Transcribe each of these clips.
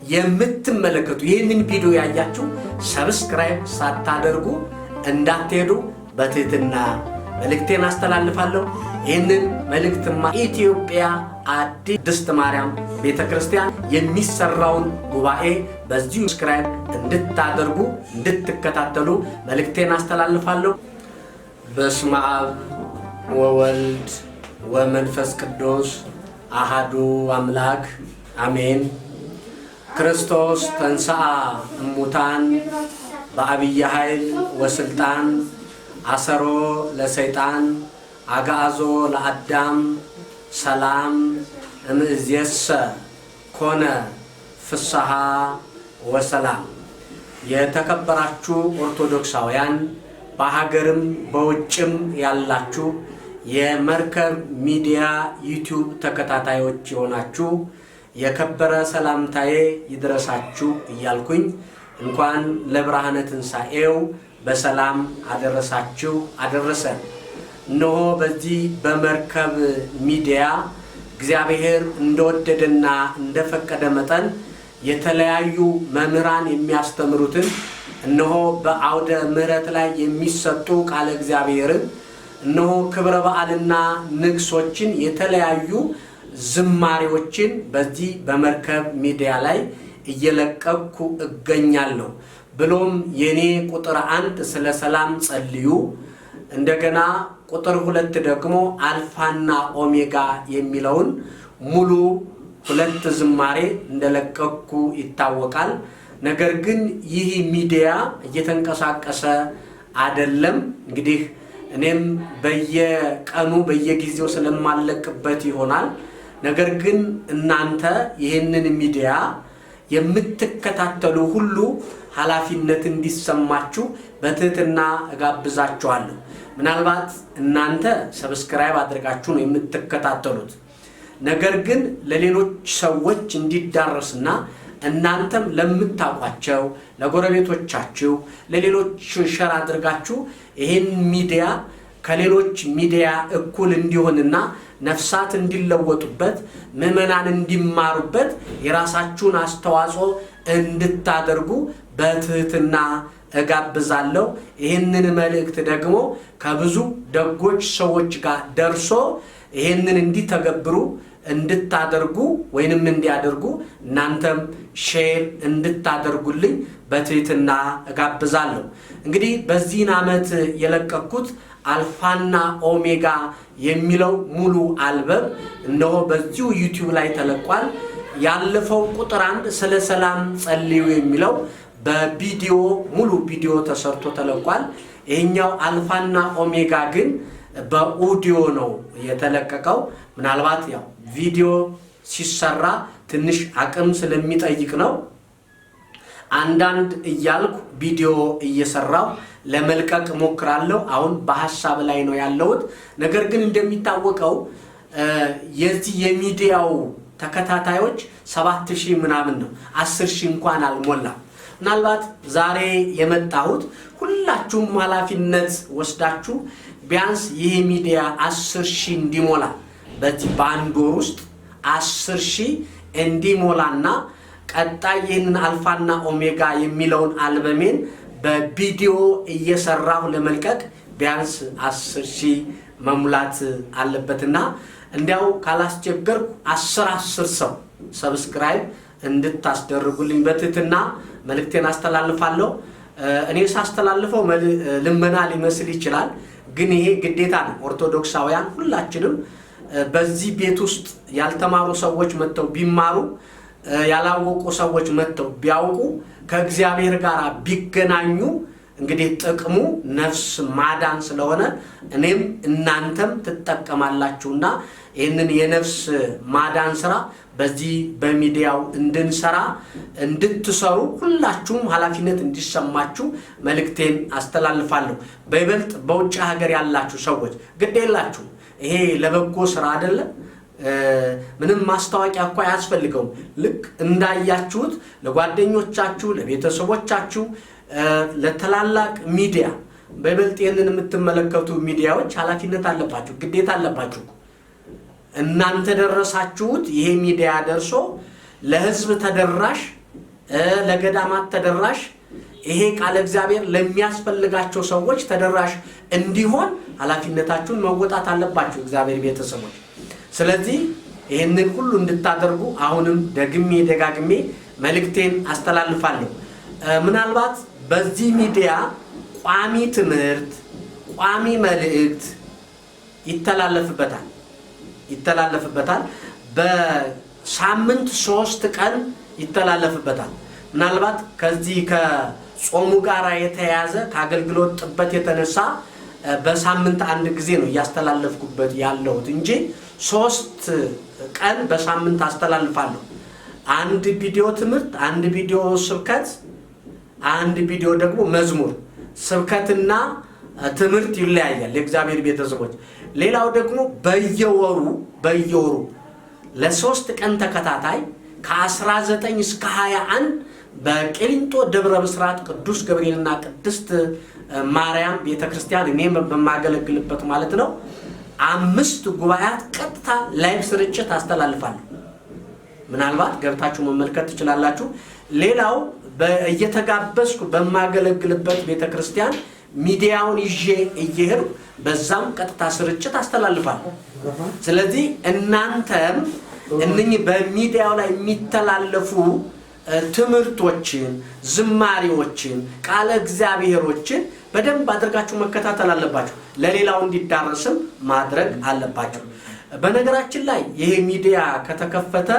የምትመለከቱ ይህንን ቪዲዮ ያያችሁ ሰብስክራይብ ሳታደርጉ እንዳትሄዱ በትህትና መልእክቴን አስተላልፋለሁ። ይህንን መልእክትማ ኢትዮጵያ አዲስ ቅድስት ማርያም ቤተክርስቲያን የሚሰራውን ጉባኤ በዚሁ ሰብስክራይብ እንድታደርጉ እንድትከታተሉ መልእክቴን አስተላልፋለሁ። በስመ አብ ወወልድ ወመንፈስ ቅዱስ አሐዱ አምላክ አሜን። ክርስቶስ ተንሥአ እሙታን በአብይ ኃይል ወስልጣን አሰሮ ለሰይጣን አግዓዞ ለአዳም ሰላም እምይእዜሰ ኮነ ፍስሐ ወሰላም። የተከበራችሁ ኦርቶዶክሳውያን በሀገርም በውጭም ያላችሁ የመርከብ ሚዲያ ዩቲዩብ ተከታታዮች የሆናችሁ የከበረ ሰላምታዬ ይድረሳችሁ እያልኩኝ እንኳን ለብርሃነ ትንሣኤው በሰላም አደረሳችሁ አደረሰን። እነሆ በዚህ በመርከብ ሚዲያ እግዚአብሔር እንደወደደና እንደፈቀደ መጠን የተለያዩ መምህራን የሚያስተምሩትን እነሆ በአውደ ምሕረት ላይ የሚሰጡ ቃለ እግዚአብሔርን እነሆ ክብረ በዓልና ንግሶችን የተለያዩ ዝማሬዎችን በዚህ በመርከብ ሚዲያ ላይ እየለቀኩ እገኛለሁ። ብሎም የኔ ቁጥር 1 ስለ ሰላም ጸልዩ፣ እንደገና ቁጥር 2 ደግሞ አልፋና ኦሜጋ የሚለውን ሙሉ 2 ዝማሬ እንደለቀኩ ይታወቃል። ነገር ግን ይህ ሚዲያ እየተንቀሳቀሰ አይደለም። እንግዲህ እኔም በየቀኑ በየጊዜው ስለማለቅበት ይሆናል። ነገር ግን እናንተ ይህንን ሚዲያ የምትከታተሉ ሁሉ ኃላፊነት እንዲሰማችሁ በትህትና እጋብዛችኋለሁ። ምናልባት እናንተ ሰብስክራይብ አድርጋችሁ ነው የምትከታተሉት። ነገር ግን ለሌሎች ሰዎች እንዲዳረስና እናንተም ለምታውቋቸው ለጎረቤቶቻችሁ ለሌሎች ሸር አድርጋችሁ ይህን ሚዲያ ከሌሎች ሚዲያ እኩል እንዲሆንና ነፍሳት እንዲለወጡበት ምዕመናን እንዲማሩበት የራሳችሁን አስተዋጽኦ እንድታደርጉ በትህትና እጋብዛለሁ። ይህንን መልእክት ደግሞ ከብዙ ደጎች ሰዎች ጋር ደርሶ ይህንን እንዲተገብሩ እንድታደርጉ ወይንም እንዲያደርጉ እናንተም ሼር እንድታደርጉልኝ በትህትና እጋብዛለሁ። እንግዲህ በዚህን ዓመት የለቀኩት አልፋና ኦሜጋ የሚለው ሙሉ አልበም እነሆ በዚሁ ዩቲዩብ ላይ ተለቋል። ያለፈው ቁጥር 1 ስለ ሰላም ጸልዩ የሚለው በቪዲዮ ሙሉ ቪዲዮ ተሰርቶ ተለቋል። ይሄኛው አልፋና ኦሜጋ ግን በኦዲዮ ነው የተለቀቀው። ምናልባት ያው ቪዲዮ ሲሰራ ትንሽ አቅም ስለሚጠይቅ ነው አንዳንድ እያልኩ ቪዲዮ እየሰራው ለመልቀቅ ሞክራለሁ። አሁን በሐሳብ ላይ ነው ያለሁት። ነገር ግን እንደሚታወቀው የዚህ የሚዲያው ተከታታዮች 7000 ምናምን ነው፣ 10000 እንኳን አልሞላም። ምናልባት ዛሬ የመጣሁት ሁላችሁም ኃላፊነት ወስዳችሁ ቢያንስ ይህ ሚዲያ 10000 እንዲሞላ በዚህ በአንድ ወር ውስጥ 10000 እንዲሞላና ቀጣይ ይህንን አልፋና ኦሜጋ የሚለውን አልበሜን በቪዲዮ እየሰራሁ ለመልቀቅ ቢያንስ 10000 መሙላት አለበትና እንዲያው ካላስቸገርኩ 10 ሰው ሰብስክራይብ እንድታስደርጉልኝ በትህትና መልእክቴን አስተላልፋለሁ። እኔ ሳስተላልፈው ልመና ሊመስል ይችላል፣ ግን ይሄ ግዴታ ነው። ኦርቶዶክሳውያን ሁላችንም በዚህ ቤት ውስጥ ያልተማሩ ሰዎች መጥተው ቢማሩ ያላወቁ ሰዎች መጥተው ቢያውቁ ከእግዚአብሔር ጋር ቢገናኙ እንግዲህ ጥቅሙ ነፍስ ማዳን ስለሆነ እኔም እናንተም ትጠቀማላችሁና ይህንን የነፍስ ማዳን ስራ በዚህ በሚዲያው እንድንሰራ እንድትሰሩ ሁላችሁም ኃላፊነት እንዲሰማችሁ መልእክቴን አስተላልፋለሁ። በይበልጥ በውጭ ሀገር ያላችሁ ሰዎች ግድ የላችሁ፣ ይሄ ለበጎ ስራ አይደለም። ምንም ማስታወቂያ እንኳን አያስፈልገውም። ልክ እንዳያችሁት ለጓደኞቻችሁ ለቤተሰቦቻችሁ ለተላላቅ ሚዲያ በይበልጥ ይህንን የምትመለከቱ ሚዲያዎች ኃላፊነት አለባችሁ፣ ግዴታ አለባችሁ። እናንተ ደረሳችሁት፣ ይሄ ሚዲያ ደርሶ ለህዝብ ተደራሽ ለገዳማት ተደራሽ ይሄ ቃል እግዚአብሔር ለሚያስፈልጋቸው ሰዎች ተደራሽ እንዲሆን ኃላፊነታችሁን መወጣት አለባችሁ እግዚአብሔር ቤተሰቦች። ስለዚህ ይሄንን ሁሉ እንድታደርጉ አሁንም ደጋግሜ መልእክቴን አስተላልፋለሁ። ምናልባት በዚህ ሚዲያ ቋሚ ትምህርት፣ ቋሚ መልእክት ይተላለፍበታል። በሳምንት 3 ቀን ይተላለፍበታል። ምናልባት ከዚህ ከጾሙ ጋር የተያያዘ ከአገልግሎት ጥበት የተነሳ በሳምንት 1 ጊዜ ነው እያስተላለፍኩበት ያለሁት እንጂ 3 ቀን በሳምንት አስተላልፋለሁ። 1 ቪዲዮ ትምህርት፣ 1 ቪዲዮ ስብከት፣ 1 ቪዲዮ ደግሞ መዝሙር። ስብከትና ትምህርት ይለያያል የእግዚአብሔር ቤተሰቦች። ሌላው ደግሞ በየወሩ ለ3 ቀን ተከታታይ ከ19 እስከ 21 በቂሊንጦ ደብረ ብስራት ቅዱስ ገብርኤልና ቅድስት ማርያም ቤተክርስቲያን እኔ በማገለግልበት ማለት ነው 5 ጉባኤያት ቀጥታ ላይቭ ስርጭት አስተላልፋለሁ። ምናልባት ገብታችሁ መመልከት ትችላላችሁ። ሌላው እየተጋበዝኩ በማገለግልበት ቤተክርስቲያን ሚዲያውን ይዤ እየሄድኩ በዛም ቀጥታ ስርጭት አስተላልፋለሁ። ስለዚህ እናንተም እነኚህ በሚዲያው ላይ የሚተላለፉ ትምህርቶችን፣ ዝማሬዎችን፣ ቃለ እግዚአብሔሮችን በደንብ አድርጋችሁ መከታተል አለባችሁ። ለሌላው እንዲዳረስም ማድረግ አለባችሁ። በነገራችን ላይ ይሄ ሚዲያ ከተከፈተ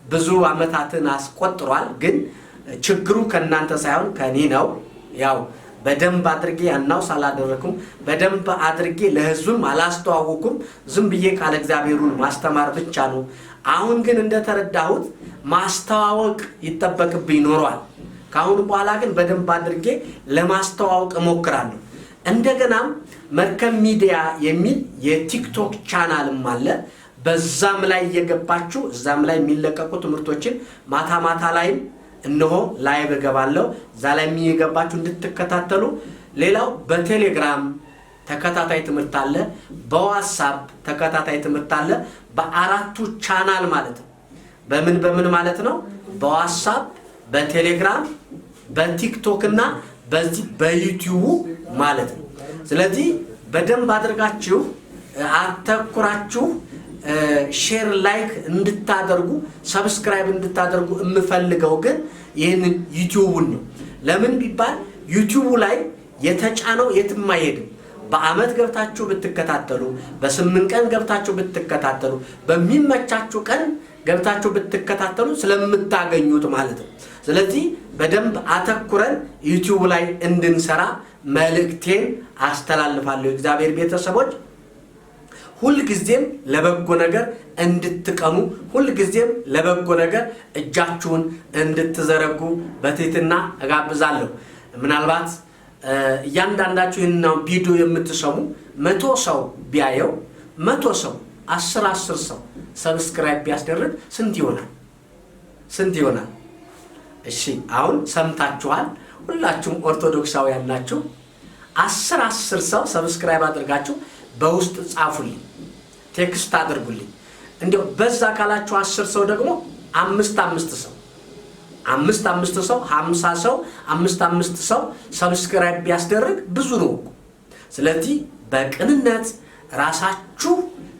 ብዙ ዓመታትን አስቆጥሯል። ግን ችግሩ ከእናንተ ሳይሆን ከኔ ነው። ያው በደንብ አድርጌ አናውስ አላደረኩም። በደንብ አድርጌ ለህዝብም አላስተዋወኩም። ዝም ብዬ ቃለ እግዚአብሔሩን ማስተማር ብቻ ነው። አሁን ግን እንደተረዳሁት ማስተዋወቅ ይጠበቅብኝ ኖሯል። ካሁን በኋላ ግን በደንብ አድርጌ ለማስተዋወቅ እሞክራለሁ። እንደገናም መርከብ ሚዲያ የሚል የቲክቶክ ቻናልም አለ። በዛም ላይ እየገባችሁ እዛም ላይ የሚለቀቁ ትምህርቶችን ማታ ላይም እነሆ ላይቭ እገባለሁ። እዛ ላይ የሚገባችሁ እንድትከታተሉ። ሌላው በቴሌግራም ተከታታይ ትምህርት አለ፣ በዋትስአፕ ተከታታይ ትምህርት አለ። በ4ቱ ቻናል ማለት ነው። በምን ማለት ነው? በዋትስአፕ፣ በቴሌግራም፣ በቲክቶክ እና በዚህ በዩቲዩብ ማለት ነው። ስለዚህ በደንብ አድርጋችሁ አተኩራችሁ ሼር ላይክ እንድታደርጉ ሰብስክራይብ እንድታደርጉ የምፈልገው ግን ይህንን ዩቲዩብን ነው። ለምን ቢባል ዩቲዩብ ላይ የተጫነው የትም አይሄድም። በአመት ገብታችሁ ብትከታተሉ፣ በ8 ቀን ገብታችሁ ብትከታተሉ፣ በሚመቻችሁ ቀን ገብታችሁ ብትከታተሉ ስለምታገኙት ማለት ነው። ስለዚህ በደንብ አተኩረን ዩቲዩብ ላይ እንድንሰራ መልእክቴን አስተላልፋለሁ። እግዚአብሔር ቤተሰቦች ሁል ጊዜም ለበጎ ነገር እንድትቀሙ፣ ሁል ጊዜም ለበጎ ነገር እጃችሁን እንድትዘረጉ በትህትና እጋብዛለሁ። ምናልባት እያንዳንዳችሁ ይህን ቪዲዮ የምትሰሙ 100 ሰው ቢያየው 100 ሰው 10 ሰው ሰብስክራይብ ቢያስደርግ ስንት ይሆናል? እሺ አሁን ሰምታችኋል። ሁላችሁም ኦርቶዶክሳውያን ናችሁ። 10 ሰው ሰብስክራይብ አድርጋችሁ በውስጥ ጻፉልኝ፣ ቴክስት አድርጉልኝ። እንዲያው በዛ ካላችሁ 10 ሰው ደግሞ 5 ሰው 50 ሰው 5 ሰው ሰብስክራይብ ቢያስደርግ ብዙ ነው። ስለዚህ በቅንነት ራሳችሁ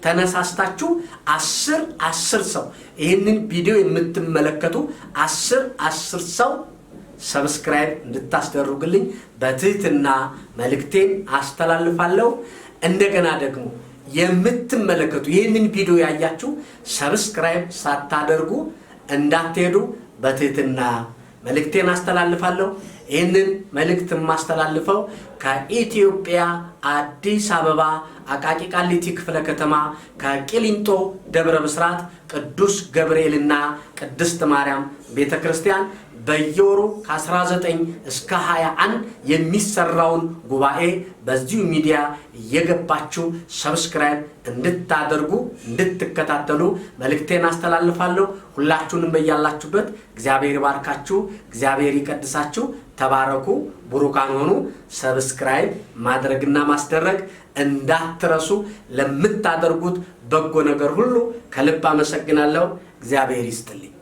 ተነሳስታችሁ 10 ሰው ይህንን ቪዲዮ የምትመለከቱ 10 ሰው ሰብስክራይብ እንድታስደርጉልኝ በትህትና መልእክቴን አስተላልፋለሁ። እንደገና ደግሞ የምትመለከቱ ይህንን ቪዲዮ ያያችሁ ሰብስክራይብ ሳታደርጉ እንዳትሄዱ በትህትና መልእክቴን አስተላልፋለሁ። ይህንን መልእክት የማስተላልፈው ከኢትዮጵያ አዲስ አበባ አቃቂ ቃሊቲ ክፍለ ከተማ ከቂሊንጦ ደብረ ብስራት ቅዱስ ገብርኤልና ቅድስት ማርያም ቤተክርስቲያን በየወሩ ከ19 እስከ 21 የሚሰራውን ጉባኤ በዚሁ ሚዲያ እየገባችሁ ሰብስክራይብ እንድታደርጉ እንድትከታተሉ መልእክቴን አስተላልፋለሁ። ሁላችሁንም በያላችሁበት እግዚአብሔር ይባርካችሁ፣ እግዚአብሔር ይቀድሳችሁ። ተባረኩ፣ ቡሩካን ሆኑ። ሰብስክራይብ ማድረግና ማስደረግ እንዳትረሱ። ለምታደርጉት በጎ ነገር ሁሉ ከልብ አመሰግናለሁ። እግዚአብሔር ይስጥልኝ።